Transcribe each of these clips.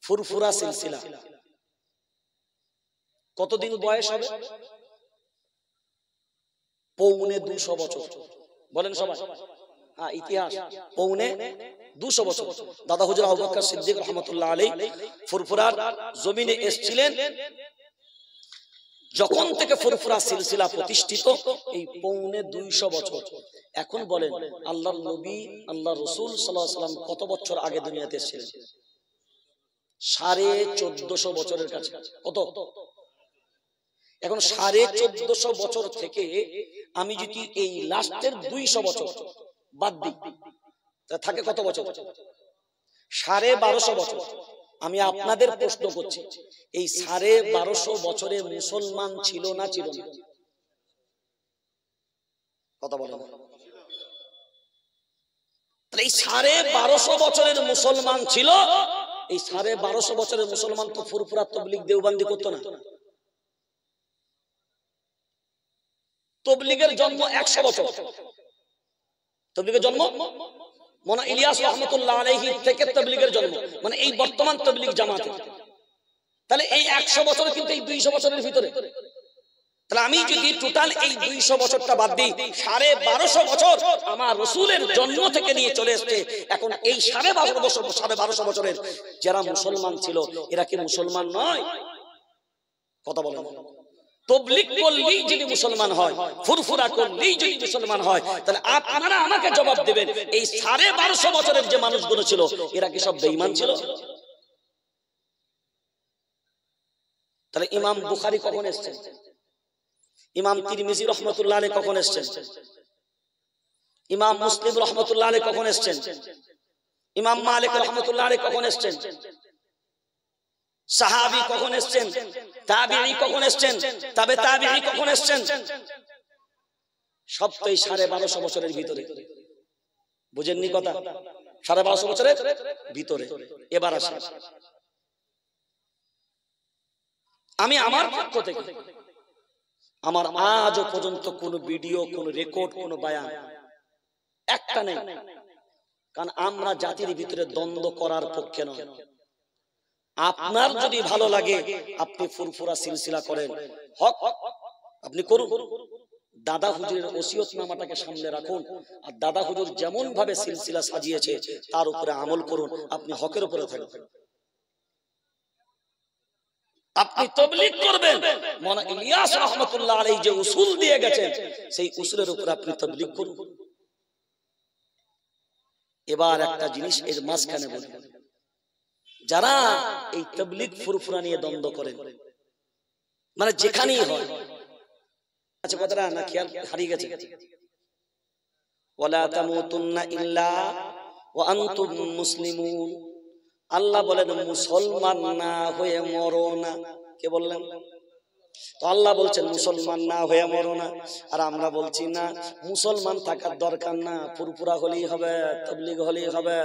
ফুরফুরা সিলসিলা কতদিন বয়স হবে? 250 বছর। বলেন সবাই। হ্যাঁ, ইতিহাস 250 বছর। দাদা হুজুর আবু বকর সিদ্দিক রহমাতুল্লাহ আলাইহি ফুরফুরার জমিনে এসেছিলেন। যখন থেকে ফুরফুরা সিলসিলা প্রতিষ্ঠিত, এই 250 বছর। এখন বলেন আল্লাহর নবী আল্লাহ রাসূল সাল্লাল্লাহু আলাইহি ওয়াসাল্লাম কত বছর আগে দুনিয়াতে এসেছিলেন? 1450 বছরের কাছে। কত? এখন 1450 বছর থেকে আমি যদি এই লাস্টের 200 বছর বাদ দিই, থাকে কত বছর? 1250 বছর। আমি আপনাদের প্রশ্ন করছি, এই 1250 বছরে মুসলমান ছিল না ছিল না? কথা বলেন। এই 1250 বছরের মুসলমান ছিল। এই 1250 বছরের মুসলমান তো ফুরফুরা তাবলীগ দেওবন্দি করতো না। তাবলীগের জন্ম 100 বছর। তাবলীগের জন্ম মনে ইলিয়াস রহমাতুল্লাহ আলাইহি থেকে তাবলীগের জন্ম, মানে এই বর্তমান তাবলীগ জামাতে। তাহলে এই 100 বছর কিন্তু এই 200 বছরের ভিতরে। তাহলে আমি যদি টোটাল এই 200 বছরটা বাদ দিই, 1250 বছর আমার রাসূলের জন্ম থেকে নিয়ে চলে আসছে। এখন এই 1250 বছরের যারা মুসলমান ছিল, এরা কি মুসলমান নয়? কথা বলেন। তাবলীগ করলেই যদি মুসলমান হয়, ফুরফুরা করলেই যদি মুসলমান হয়, তাহলে আপনারা আমাকে জবাব দেবেন, এই 1250 বছরের যে মানুষগুলো ছিল, এরা কি সব বেঈমান ছিল? তাহলে ইমাম বুখারী কখন এসেছেন? ইমাম তিরমিজি রহমাতুল্লাহ আলাইহি কখন এসেছেন? ইমাম মুসলিম রহমাতুল্লাহ আলাইহি কখন এসেছেন? ইমাম মালিক রহমাতুল্লাহ আলাইহি কখন এসেছেন? সাহাবী কখন এসেছেন? তাবিঈ কখন এসেছেন? তবে তাবিঈ কখন এসেছেন? সব তো এই 1250 বছরের ভিতরে। বুঝেননি কথা? 1250 বছরের ভিতরে। এবার আসেন, আমি আমার পক্ষ থেকে, আমার আজও পর্যন্ত কোন ভিডিও, কোন রেকর্ড, কোন বয়ান একটা নেই। কারণ আমরা জাতির ভিতরে দ্বন্দ্ব করার পক্ষে নয়। আপনার যদি ভালো লাগে আপনি ফুরফুরা সিলসিলা করেন, হক আপনি করুন। দাদা হুজুরের ওসিয়তনামাটাকে সামনে রাখুন, আর দাদা হুজুর যেমন ভাবে সিলসিলা সাজিয়েছে তার উপরে আমল করুন। আপনি হকের উপরে থাকবেন। আপনি তাবলীগ করবেন, মাওলানা ইলিয়াস রহমাতুল্লাহ আলাইহি যে উসুল দিয়ে গেছেন, সেই উসুলের উপরে আপনি তাবলীগ করুন। এবার একটা জিনিস এর মাঝখানে বলবো, যারা এই তাবলীগ ফুরফুরা নিয়ে দ্বন্দ্ব করেন, মানে যেখানেই হয়, আচ্ছা কথাটা না খেয়াল হারিয়ে গেছে, ওয়ালা তামুতুন্না ইল্লা ওয়া আনতুম মুসলিমুন। আল্লাহ বলেন মুসলমান না হয়ে মরো না। কে বললেন? তো আল্লাহ বলছেন মুসলমান না হয়ে মরো না, আর আমরা বলছি না মুসলমান থাকার দরকার না, ফুরফুরা হলেই হবে, তাবলীগ হলেই হবে,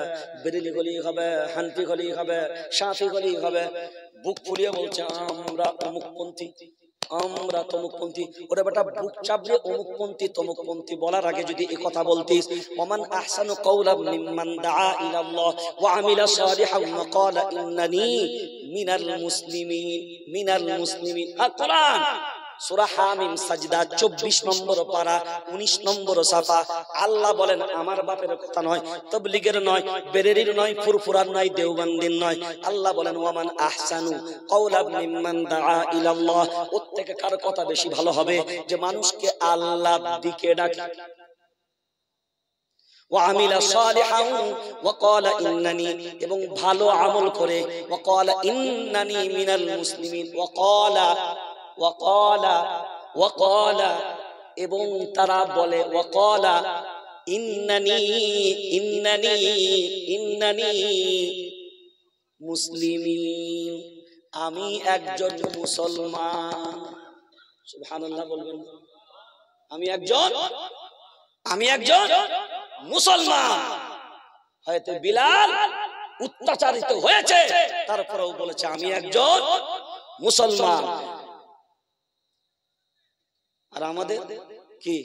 বেরেলি হলেই হবে, হানফি হলেই হবে, শাফি হলেই হবে। বুক ফুলিয়ে বলছে আমরা অমুকপন্থী, আমরা তমুকপন্থী। ওরে বেটা, বুক চাপড়ে অমুকপন্থী তমুকপন্থী বলার আগে যদি এই কথা বলতিস, ওমান আহসানু কাওলাম মিম্মান দাআ ইলাল্লাহ ওয়া আমিলা সালিহান ওয়া ক্বালা ইন্নানি মিনাল মুসলিমিন, মিনাল মুসলিমিন। কোরআন সূরা হামিম সাজদা 24 নম্বর পারা 19 নম্বর সাফা। আল্লাহ বলেন আমার বাপের কথা নয়, তাবলীগের নয়, বেরেরির নয়, ফুরফুরার নয়, দেওবন্দির নয়। আল্লাহ বলেন ওয়ামান আহসানু কাওলাম মিম্মান দাআ ইলাল্লাহ। ওর থেকে কার কথা বেশি ভালো হবে যে মানুষকে আল্লাহর দিকে ডাকে, ওয়া আমিলা সালিহান ওয়া ক্বালা ইন্নানি, এবং ভালো আমল করে, ওয়া ক্বালা ইন্নানি মিনাল মুসলিমিন, ওয়া ক্বালা এবং তারা বলে ওয়া ক্বালা ইন্নানি মুসলিমিন, আমি একজন মুসলমান। সুবহানাল্লাহ বলবেন, আমি একজন মুসলমান। হয়তো বিলাল অত্যাচারিত হয়েছে, তারপরেও বলেছে আমি একজন মুসলমান। আর আমাদের কি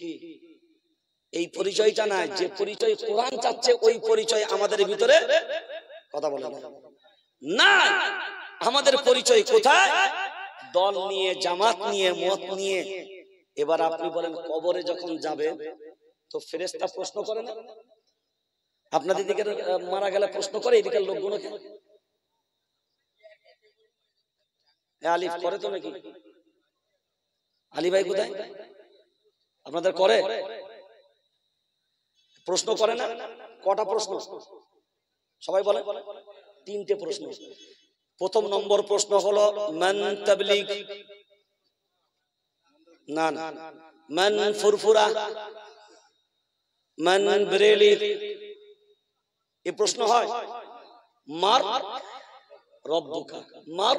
এই পরিচয়টা নাই, যে পরিচয় কোরআন চাচ্ছে ওই পরিচয় আমাদের ভিতরে কথা বলে না। না, আমাদের পরিচয় কোথায়? দল নিয়ে, জামাত নিয়ে, মত নিয়ে। এবার আপনি বলেন, কবরে যখন যাবে তো ফেরেশতা প্রশ্ন করে না? আপনাদের দিকে মারা গেলে প্রশ্ন করে, এদিকের লোকগুলোকে আলিফ করে তো নাকি? আলী ভাই কোথায়? আপনাদের করে? প্রশ্ন করে না? কটা প্রশ্ন? সবাই বলে। 3টে প্রশ্ন। প্রথম নম্বর প্রশ্ন হলো মান তাবলীগ, না না, মান ফুরফুরা, মান বরেলি, এই প্রশ্ন হয়। মার রব্বুকা, মার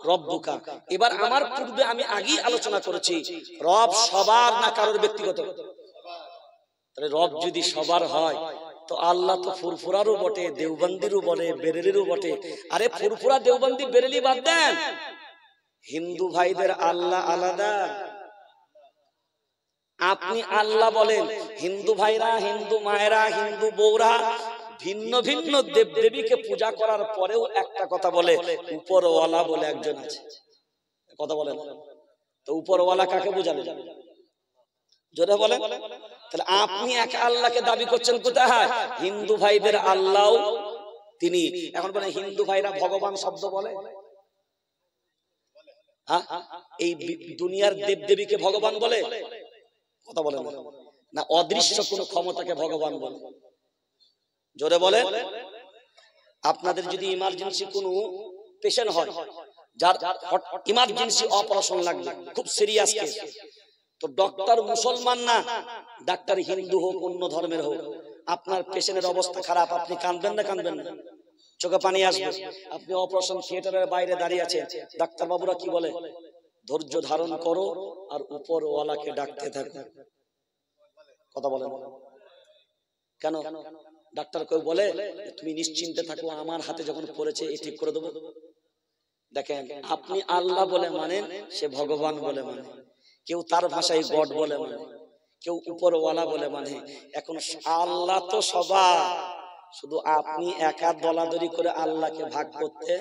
রব্বুকা। এবার আমার পূর্বে আমি আগেই আলোচনা করেছি, রব সবার না কারোর ব্যক্তিগত? তাহলে রব যদি সবার হয় তো আল্লাহ তো ফুরফুরারও বটে, দেওবন্দিরও বটে, বেরেলিরও বটে। আরে ফুরফুরা, দেওবন্দি, বেরেলি বাদ দেন, হিন্দু ভাইদের আল্লাহ আলাদা। আপনি আল্লাহ বলেন, হিন্দু ভাইরা, হিন্দু মায়েরা, হিন্দু বৌরা ভিন্ন ভিন্ন দেব দেবীকে পূজা করার পরেও একটা কথা বলে, উপরওয়ালা বলে একজন আছে। কথা বলেন তো, উপরওয়ালা কাকে বোঝানো যাবে? জোরে বলেন। তাহলে আপনি এক আল্লাহকে দাবি করছেন কোথায়? হিন্দু ভাইদের আল্লাহ তিনি। এখন বলেন, হিন্দু ভাইরা ভগবান শব্দ বলে? এই দুনিয়ার দেব দেবীকে ভগবান বলে? কথা বলেন না, অদৃশ্য কোন ক্ষমতাকে ভগবান বলে? জোরে বলেন। আপনাদের যদি ইমার্জেন্সি কোনো পেশেন্ট হয়, যার ইমার্জেন্সি অপারেশন লাগবে, খুব সিরিয়াস কেস, তো ডক্টর মুসলমান না, ডাক্তার হিন্দু হোক, অন্য ধর্মের হোক, আপনার পেশেন্টের অবস্থা খারাপ, আপনি কাঁদবেন না? কাঁদবেন না? চোখে পানি আসবে। আপনি অপারেশন থিয়েটারের বাইরে দাঁড়িয়ে আছেন, ডাক্তার বাবুরা কি বলে? ধৈর্য ধারণ করো আর উপরওয়ালাকে ডাকতে থাকো। কথা বলেন কেন? ডাক্তার কেউ বলে তুমি নিশ্চিন্তে থাকো, আমার হাতে যখন পড়েছে এই ঠিক করে দেবো? দেখেন, আপনি আল্লাহ বলে মানেন, সে ভগবান বলে মানে, কেউ তার ভাষায় গড বলে মানে, কেউ উপরওয়ালা বলে মানে। এখন আল্লাহ তো সবার, শুধু আপনি একা দলাদলি করে আল্লাহকে ভাগ করতে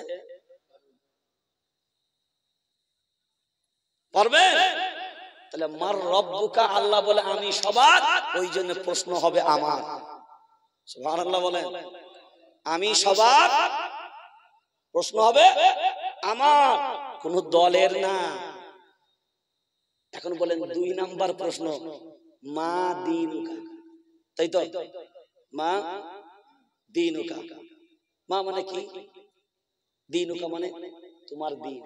পারবেন? তাহলে মার রব্বুকা, আল্লাহ বলে আমি সবার, ওই জন্য প্রশ্ন হবে আমার। সুবহানাল্লাহ বলেন, আমি সবার, প্রশ্ন হবে আমার, কোন দলের না। এখন বলেন 2 নাম্বার প্রশ্ন, মা দীনুকা, তাই তো? মা দীনুকা, মা মানে কি? দীনুকা মানে তোমার দিন,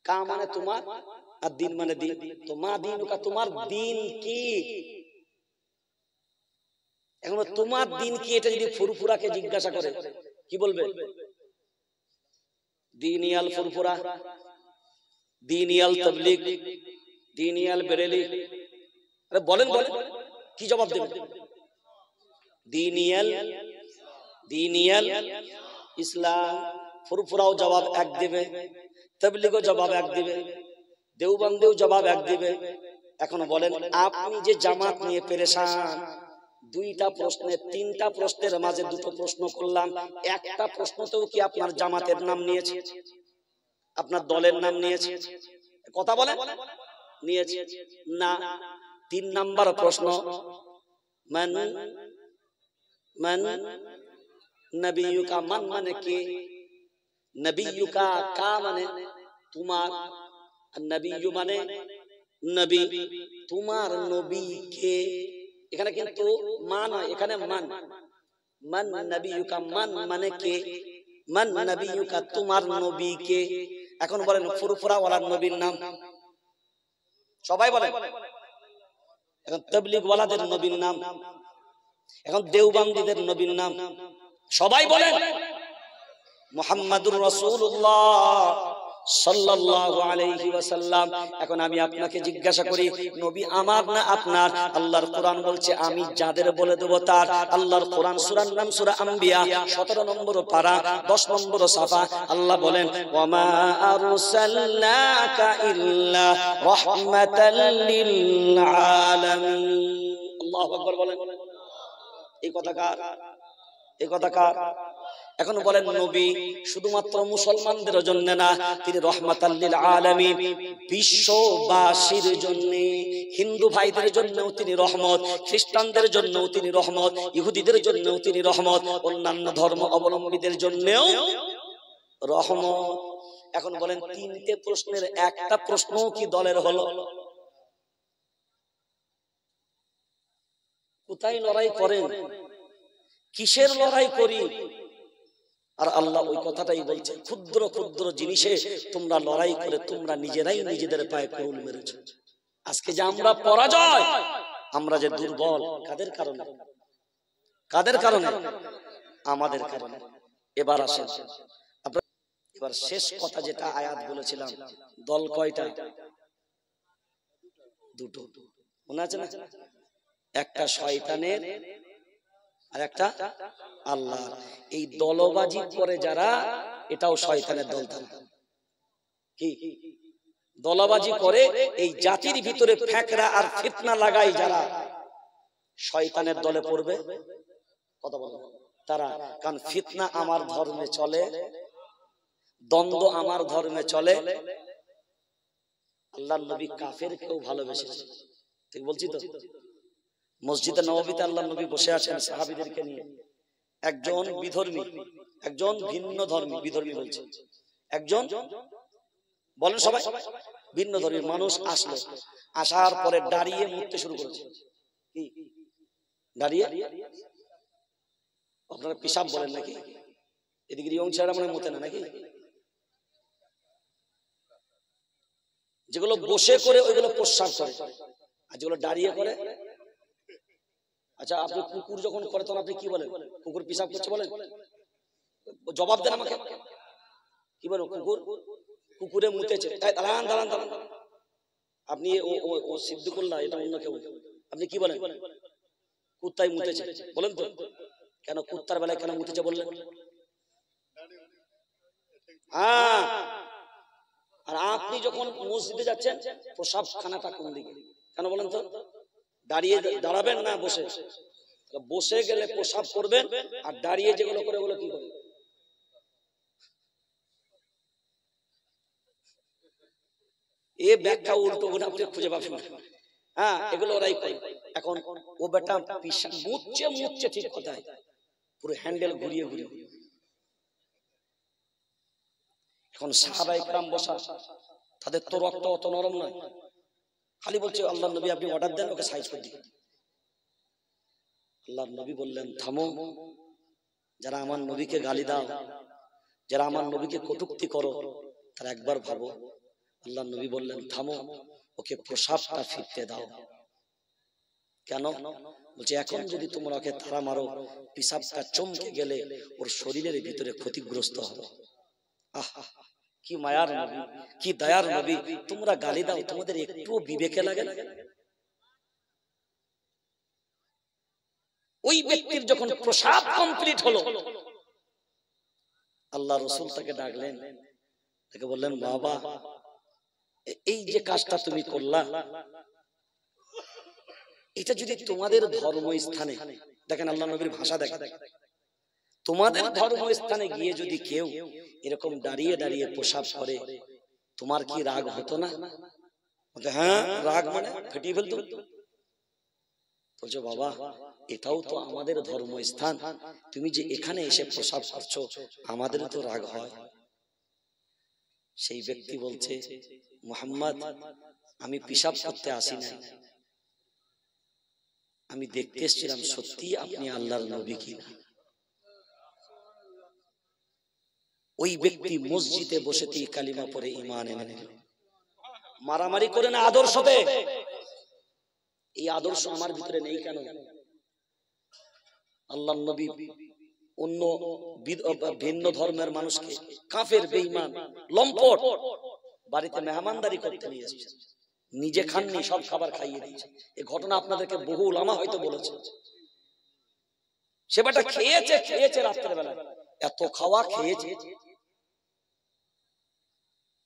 কা মানে তোমার, আর দিন মানে দিন। তো মা দীনুকা, তোমার দিন কি? এখন তোমার দিন কি, এটা যদি ফুরফুরাকে জিজ্ঞাসা করে কি বলবে? দিনিয়াল ফুরফুরা, দিনিয়াল তাবলীগ, দিনিয়াল বেরেলি। আরে বলেন বলেন, কি জবাব দেবেন? দিনিয়াল, দিনিয়াল ইসলাম। ফুরফুরাও জবাব এক দিবে, তাবলীগও জবাব এক দিবে, দেওবন্দিও জবাব এক দিবে। এখন বলেন, আপনি যে জামাত নিয়ে পেরেশান, 2টা প্রশ্নে, 3টা প্রশ্নের মাঝে 2টো প্রশ্ন করলাম, একটা প্রশ্নতেও কি আপনার জামাতের নাম নিয়েছে? আপনার দলের নাম নিয়েছে? কথা বলেন, নিয়েছে না? 3 নাম্বার প্রশ্ন, মান মান নবিয়ুকা, মান মানে কে, নবিয়ুকা কা মানে তোমার, আর নবিয়্যু মানে নবী, তোমার নবী কে। এখানে কিন্তু মা নয়, এখানে মান। মান নবিয়ুকা, মান মানে কে, মান নবিয়ুকা, তোমার নবী কে। এখন বলেন ফুরফুরা ওয়ালার নবীর নাম? সবাই বলেন। এখন তাবলীগ ওয়ালাদের নবীর নাম, এখন দেওবন্দীদের নবীর নাম, সবাই বলেন মুহাম্মাদুর রাসূলুল্লাহ সাল্লাল্লাহু আলাইহি ওয়াসাল্লাম। এখন আমি আপনাকে জিজ্ঞাসা করি, নবী আমার না আপনার? আল্লাহর কোরআন বলছে আমি যাদের বলে দেব তার। আল্লাহর কোরআন, সূরার নাম সূরা আম্বিয়া, 17 নম্বর পারা, 10 নম্বর সাফা। আল্লাহ বলেন ওয়া মা আরসালনাকা ইল্লা রাহমাতাল লিল আলামিন। আল্লাহু আকবার বলেন। এই কথা কার? এই কথা কার? এখন বলেন নবী শুধুমাত্র মুসলমানদের জন্য না, তিনি রহমাতাল লিল আলামিন, বিশ্ববাসীর জন্য, হিন্দু ভাইদের জন্যও তিনি রহমত, খ্রিস্টানদের জন্যও তিনি রহমত, ইহুদিদের জন্যও তিনি রহমত, অন্যান্য ধর্ম অবলম্বীদের জন্যও রহমত। এখন বলেন তিনটে প্রশ্নের একটা প্রশ্ন কি দলের হলো? কোথায় লড়াই করেন? কিসের লড়াই করি? আর আল্লাহ ওই কথাটাই বলছে, ক্ষুদ্র ক্ষুদ্র জিনিসে তোমরা লড়াই করে তোমরা নিজেরাই নিজেদের পায়ে কুড়ুল মেরেছো। আজকে যে আমরা পরাজয়, আমরা যে দুর্বল, কাদের কারণে? কাদের কারণে? আমাদের কারণে। এবার আসেন, এবার শেষ কথা যেটা আয়াত বলেছিলাম, দল কয়টা? দুটো, মনে আছে না? একটা শয়তানের আর একটা আল্লাহ। এই দলবাজি করে যারা, এটাও শয়তানের দল। কি দলবাজি করে? এই জাতির ভিতরে ফেকরা আর ফিতনা লাগাই যারা, শয়তানের দলে পড়বে। কথা বলো তারা। কারণ ফিতনা আমার ধর্মে চলে, দ্বন্দ্ব আমার ধর্মে চলে। আল্লাহর নবী কাফেরকেও ভালোবেসেছে, ঠিক বলছি তো? মসজিদে নববীতে আল্লাহর নবী বসে আছেন সাহাবীদেরকে নিয়ে। একজন বিধর্মী, একজন ভিন্ন ধর্মী, বিধর্মী বলছে, একজন বলেন সবাই ভিন্ন ধর্মীর মানুষ আসলো। আসার পরে দাঁড়িয়ে মুততে শুরু করেছে। কি দাঁড়িয়ে? আপনারা পিশাব বলেন নাকি? এদিকে ইয়ং ছেলেরা মনে মুতে না নাকি? যেগুলো বসে করে ওইগুলো প্রস্রাব করে, আর যেগুলো দাঁড়িয়ে করে। আচ্ছা, আপনি কুকুর যখন করে তখন আপনি কি বলেন? কুকুর পিশাব করছে বলেন? জবাব দেন আমাকে, কি বলেন? কুকুর, কুকুরে মুতেছে, দাঁড়ান দাঁড়ান দাঁড়ান। আপনি ও সিদ্দিকুল্লাহ, এটা অন্য কেউ, আপনি কি বলেন? কুত্তাই মুতেছে বলেন তো? কেন কুত্তার বেলায় কেন মুতেছে বললেন? হ্যাঁ, আর আপনি যখন মসজিদে যাচ্ছেন, প্রসাব খানাটা কোন দিকে? কেন বলেন তো? দাঁড়িয়ে দাঁড়াবেন না বসে? বসে গেলে প্রসাব করবেন, আর দাঁড়িয়ে যেগুলো করে ওগুলো কি করে? এ ব্যাখ্যা উল্টো গুণ আপনি খুঁজে পাবেন না। হ্যাঁ, এগুলো ওরাই করে। এখন ও বেটা মুচ্ছে মুচ্ছে, ঠিক কথাই, পুরো হ্যান্ডেল ঘুরিয়ে ঘুরিয়ে। এখন সাহাবায়ে কেরাম বসা, তাদের তো রক্ত অত নরম নয়, খালি বলছে আল্লাহর নবী আপনি অর্ডার দেন, ওকে সাইজ করে দিন। আল্লাহর নবী বললেন থামো, যারা আমার নবীকে গালি দাও, যারা আমার নবীকে কটূক্তি করো, তারা একবার ভাবো। আল্লাহর নবী বললেন থামো, ওকে প্রসাবটা ফিরতে দাও। কেন? বলছে এখন যদি তোমরা ওকে তাড়া মারো, পিসাবটা চমকে গেলে ওর শরীরের ভিতরে ক্ষতিগ্রস্ত হবে। আহা, কি মায়ার নবী, কি দয়ার নবী! তোমরা গালি দাও, তোমাদের একটু বিবেকে লাগে না? ওই ব্যক্তির যখন প্রসাব কমপ্লিট হলো, আল্লাহ রাসূল তাকে ডাকলেন, তাকে বললেন বাবা, এই যে কাজটা তুমি করলা, এটা যদি তোমাদের ধর্মস্থানে, দেখেন আল্লাহ নবীর ভাষা দেখেন, তোমাদের ধর্মস্থানে গিয়ে যদি কেউ এরকম দাঁড়িয়ে দাঁড়িয়ে প্রসাব করে, তোমার কি রাগ হতো না? হ্যাঁ, রাগ মানে ফেটিয়ে ফেলতো। বলছো বাবা, এটাও তো আমাদের ধর্মস্থান, তুমি যে এখানে এসে প্রসাব করছো, আমাদের তো রাগ হয়। সেই ব্যক্তি বলছে মুহাম্মদ, আমি পেশাব করতে আসি না, আমি দেখতে এসেছিলাম সত্যি আপনি আল্লাহর নবী কিনা। ওই ব্যক্তি মসজিদে বসেতেই কালিমা পড়ে ঈমান এনে নিল। মারামারি করে না আদর্শতে। এই আদর্শ আমার ভিতরে নেই কেন? আল্লাহর নবী অন্য ভিন্ন ধর্মের মানুষকে, কাফের, বেঈমান, লম্পট বাড়িতে মেহমানদারি করতে নিয়ে এসেছে, নিজে খাননি, সব খাবার খাইয়ে দিয়েছে। এই ঘটনা আপনাদেরকে বহু উলামা হয়তো বলেছে। সেবাটা খেয়েছে রাত্রের বেলা, এত খাওয়া খেয়েছে,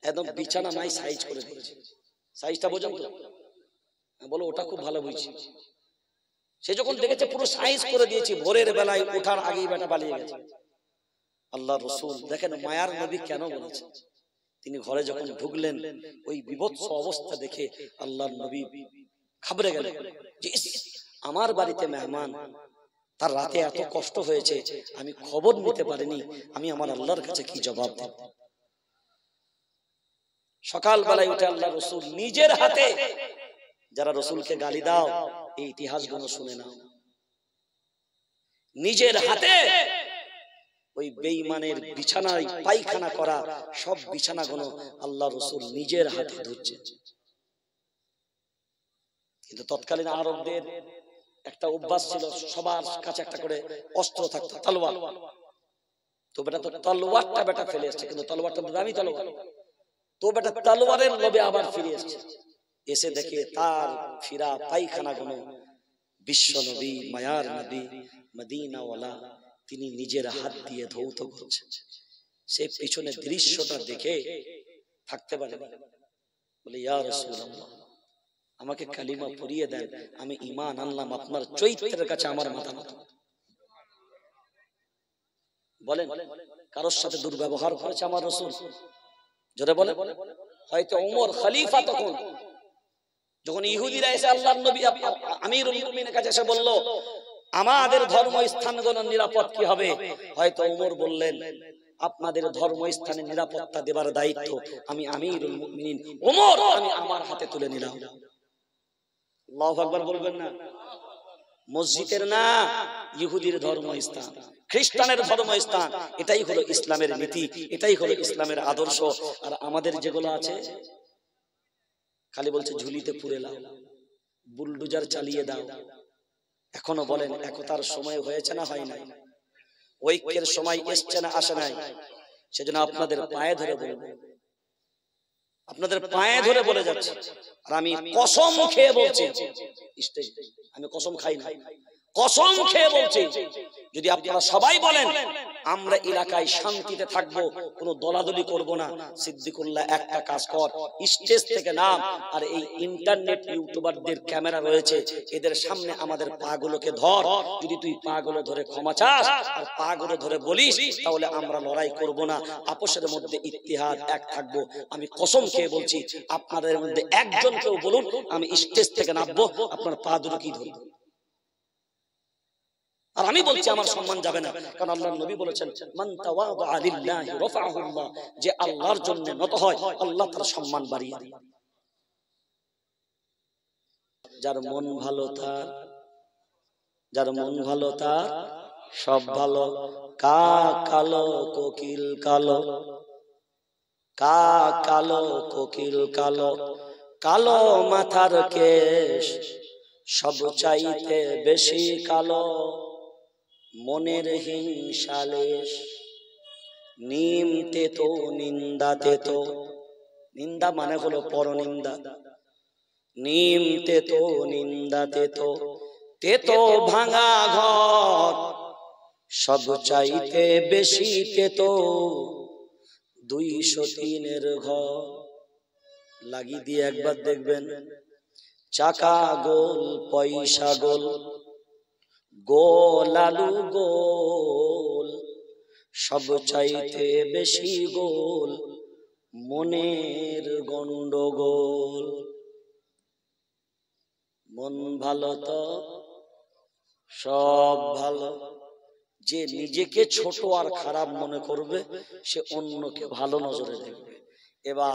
একদম বিছানা নাই সাইজ করে দিয়েছে। সাইজটা বোঝেন তো? বলো ওটা খুব ভালো বুঝছি। সে যখন দেখেছে পুরো সাইজ করে দিয়েছি, ভোরের বেলায় ওঠার আগেই বেটা পালিয়ে গেছে। আল্লাহ রসুল দেখেন মায়ার নবী কেন বলেছেন, তিনি ঘরে যখন ঢুকলেন ওই বিভৎস অবস্থা দেখে আল্লাহর নবী ঘাবড়ে গেলেন যে আমার বাড়িতে মেহমান, তার রাতে এত কষ্ট হয়েছে, আমি খবর নিতে পারিনি, আমি আমার আল্লাহর কাছে কি জবাব দেব। সকাল বেলায় উঠে আল্লাহ রসুল নিজের হাতে, যারা রসুলকে গালি দাও এই ইতিহাসগুলো শুনে নাও, নিজের হাতে ওই বেঈমানের বিছানায় পায়খানা করা সব বিছানাগুলো আল্লাহ রসুল নিজের হাতে ধুচ্ছেন। কিন্তু তৎকালীন আরবদের একটা অভ্যাস ছিল, সবার কাছে একটা করে অস্ত্র থাকতো, তলোয়ার। তো বেটা তো তলোয়ারটা বেটা ফেলে এসছে, কিন্তু তলোয়ারটা দামি তলোয়ার, তো বেটা তলোয়ারের লোভে আবার ফিরে এসছে। এসে দেখে তার ফিরা পায়খানা গুলো বিশ্ব নবী, মায়ার নবী, মদিনাওয়ালা, তিনি নিজের হাত দিয়ে ধৌত করছেন। সেই পিছনে দৃশ্যটা দেখে থাকতে পারে না, বলে ইয়া রাসূলুল্লাহ, আমাকে কালিমা পড়িয়ে দেন, আমি ঈমান আনলাম, আপনার চরিত্রের কাছে আমার মাথা নত। বলেন কারোর সাথে দুর্ব্যবহার করেছে আমার রাসূল? জোরে বলে। হয়তো ওমর খলিফা, তখন যখন ইহুদিরা এসে আল্লাহর নবী আমিরুল মুমিনের কাছে এসে বলল আমাদের ধর্মস্থানগুলোর নিরাপদ কি হবে, হয়তো ওমর বললেন আপনাদের ধর্মস্থানের নিরাপত্তা দেবার দায়িত্ব আমি আমিরুল মুমিনিন ওমর, আমি আমার হাতে তুলে নিলাম। আল্লাহু আকবার বলবেন না? মসজিদের না, ইহুদির ধর্মস্থান, খ্রিস্টানের ধর্মস্থান, এটাই হলো ইসলামের নীতি, এটাই হলো ইসলামের আদর্শ। আর আমাদের যেগুলো আছে খালি বলছে ঝুলিতে পুরে লাও, বুলডোজার চালিয়ে দাও। এখনো বলেন একতার সময় হয়েছে না হয় নাই? ঐক্যের সময় এসছে না আসে নাই? সেজন্য আপনাদের পায়ে ধরে বলবো, আপনাদের পায়ে ধরে বলে যাচ্ছে, আর আমি কসম খেয়ে বলছি, আমি কসম খাই না, কসম খেয়ে বলছি, যদি আপনারা সবাই বলেন আমরা এলাকায় শান্তিতে থাকবো, কোনো দলাদলি করব না, সিদ্দিকুল্লাহ একটা কাজ কর, স্টেজ থেকে নাম, আর এই ইন্টারনেট ইউটিউবারদের ক্যামেরা রয়েছে, এদের সামনে আমাদের পাগুলোকে ধর, যদি তুই পাগুলো ধরে ক্ষমা চাস আর পাগুলো ধরে বলিস, তাহলে আমরা লড়াই করব না, আপোষের মধ্যে ইত্তেহাদ এক থাকবো। আমি কসম খেয়ে বলছি, আপনাদের মধ্যে একজন কেউ বলুন আমি স্টেজ থেকে নামবো, আপনার পা দুটো কি ধরবো? আর আমি বলছি আমার সম্মান যাবে না, কারণ আল্লাহর নবী বলেছেন মান তাওয়াদা লিল্লাহি রাফাহু আল্লাহ, যে আল্লাহর জন্য নত হয় আল্লাহ তার সম্মান বাড়িয়ে দেন। যার মন ভালো তার, যার মন ভালো তার সব ভালো। কাক কালো কোকিল কালো, কাক কালো কোকিল কালো, কালো মাথার কেশ সব চাইতে বেশি কালো, মনের হিংসালেশ নিম তেতো নিন্দা তেতো, নিন্দা মানে হলো পরনিন্দা, নিম তেতো নিন্দা তেতো, তেতো ভাঙা ঘর সব চাইতে বেশি তেতো, 203 ঘর। লাগিয়ে দিয়ে একবার দেখবেন, চাকা গোল পয়সা গোল, গোল আলু গোল, সব চাইতে বেশি গোল মনের গন্ডগোল। মন ভালো তো সব ভালো। যে নিজেকে ছোট আর খারাপ মনে করবে সে অন্যকে ভালো নজরে দেখবে। এবার